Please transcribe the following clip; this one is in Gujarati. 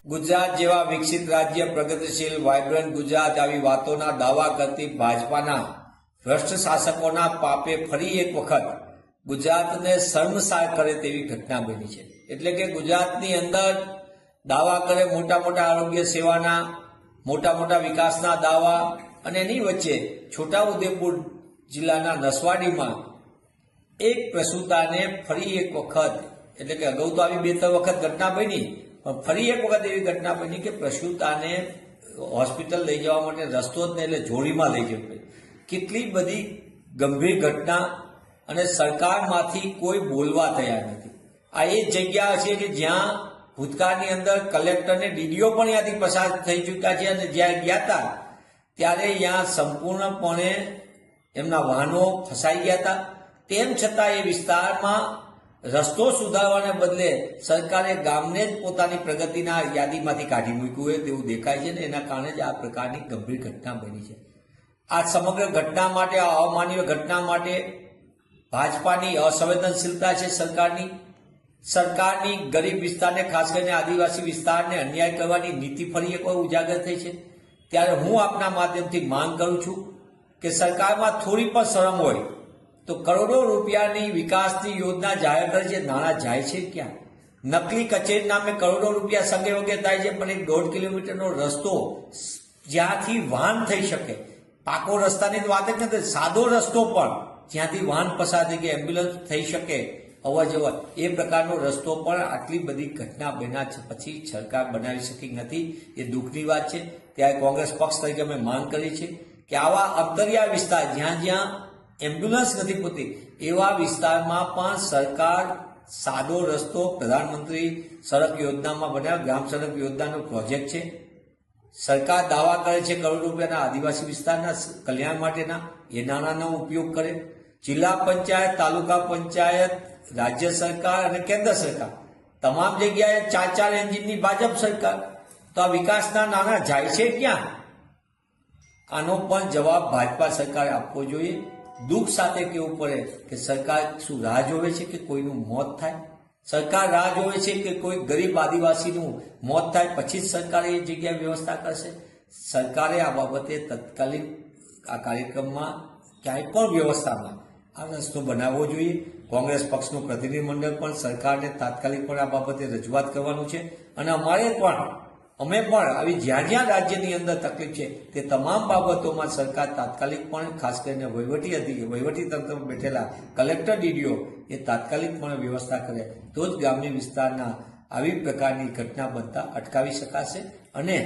ગુજરાત જેવા વિકસિત રાજ્ય, પ્રગતિશીલ, વાયબ્રન્ટ ગુજરાત આવી વાતોના દાવા કરતી ભાજપાના ભ્રષ્ટ શાસકોના પાપે ફરી એક વખત ગુજરાતને શર્મસાર કરે તેવી ઘટના બની છે। એટલે કે ગુજરાતની અંદર દાવા કરે મોટા મોટા આરોગ્ય સેવાના, મોટા મોટા વિકાસના દાવા, અને એની વચ્ચે છોટાઉદેપુર જિલ્લાના નસવાડીમાં એક પ્રસૂતાને ફરી એક વખત, એટલે કે અગાઉ તો આવી 2-3 વખત ઘટના બની, પણ ફરી એક વખત એવી ઘટના બની કે પ્રસૂતાને હોસ્પિટલ લઈ જવા માટે રસ્તો જ નહીં, એટલે જોડીમાં લઈ જવી પડી। કેટલી બધી ગંભીર ઘટના, અને સરકારમાંથી કોઈ બોલવા તૈયાર નથી। આ એ જગ્યા છે કે જ્યાં ભૂતકાળની અંદર કલેક્ટરને ડીડીઓ પણ ત્યાંથી પસાર થઈ ચૂક્યા છે, અને જ્યાં ગયા હતા ત્યારે ત્યાં સંપૂર્ણપણે એમના વાહનો ફસાઈ ગયા હતા। તેમ છતાં એ વિસ્તારમાં રસ્તો સુધારવાને બદલે સરકારે ગામને જ પોતાની પ્રગતિના યાદીમાંથી કાઢી મૂક્યું હોય તેવું દેખાય છે, ને એના કારણે જ આ પ્રકારની ગંભીર ઘટના બની છે। આ સમગ્ર ઘટના માટે, આ અમાનવીય ઘટના માટે ભાજપાની અસંવેદનશીલતા છે। સરકારની ગરીબ વિસ્તારને, ખાસ કરીને આદિવાસી વિસ્તારને અન્યાય કરવાની નીતિ ફરી એક વાર ઉજાગર થઈ છે। ત્યારે હું આપના માધ્યમથી માંગ કરું છું કે સરકારમાં થોડી પણ શરમ હોય તો કરોડો રૂપિયાની વિકાસની યોજના જાહેર કરે છે, નાણાં જાય છે ક્યાં? નકલી કચેરી નામે કરોડો રૂપિયા સંગે વગે થાય છે, પણ 1.5 કિલોમીટરનો રસ્તો જ્યાંથી વાહન થઈ શકે, પાકો રસ્તાની વાત જ નથી, સાદો રસ્તો પણ જ્યાંથી વાહન પસાર થઈ કે એમ્બ્યુલન્સ થઈ શકે અવર જવર, એ પ્રકારનો રસ્તો પણ આટલી બધી ઘટના બન્યા પછી સરકાર બનાવી શકી નથી। એ દુઃખની વાત છે। ત્યારે કોંગ્રેસ પક્ષ તરીકે અમે માંગ કરી છે કે આવા અંતરિયાળ વિસ્તાર, જ્યાં એમ્બ્યુલન્સ નથી પૂરતી, એવા વિસ્તારમાં પણ સરકાર સાદો રસ્તો, પ્રધાનમંત્રી સડક યોજનામાં બનાવ્યો, ગ્રામ સડક યોજનાનો પ્રોજેક્ટ છે, સરકાર દાવા કરે છે કરોડ રૂપિયાના આદિવાસી વિસ્તારના કલ્યાણ માટેના, એ નાણાંનો ઉપયોગ કરે। જિલ્લા પંચાયત, તાલુકા પંચાયત, રાજ્ય સરકાર અને કેન્દ્ર સરકાર તમામ જગ્યાએ 4 એન્જિનની ભાજપ સરકાર, તો આ વિકાસના નાણાં જાય છે ક્યાં? આનો પણ જવાબ ભાજપા સરકારે આપવો જોઈએ। દુઃખ સાથે કહેવું પડે કે સરકાર શું રાહ જોવે છે કે કોઈનું મોત થાય? સરકાર રાહ જોવે છે કે કોઈ ગરીબ આદિવાસીનું મોત થાય પછી જ સરકારે એ જગ્યાએ વ્યવસ્થા કરશે? સરકારે આ બાબતે તત્કાલીન આ કાર્યક્રમમાં ક્યાંય પણ વ્યવસ્થામાં આ રસ્તો બનાવવો જોઈએ। કોંગ્રેસ પક્ષનું પ્રતિનિધિમંડળ પણ સરકારને તાત્કાલિક પણ આ બાબતે રજૂઆત કરવાનું છે, અને અમે પણ આવી જ્યાં રાજ્યની અંદર તકલીફ છે તે તમામ બાબતોમાં સરકાર તાત્કાલિક પણ, ખાસ કરીને વહીવટી તંત્રમાં બેઠેલા કલેક્ટર, ડીડીઓ એ તાત્કાલિક પણ વ્યવસ્થા કરે તો જ ગ્રામ્ય વિસ્તારના આવી પ્રકારની ઘટના બનતા અટકાવી શકાશે। અને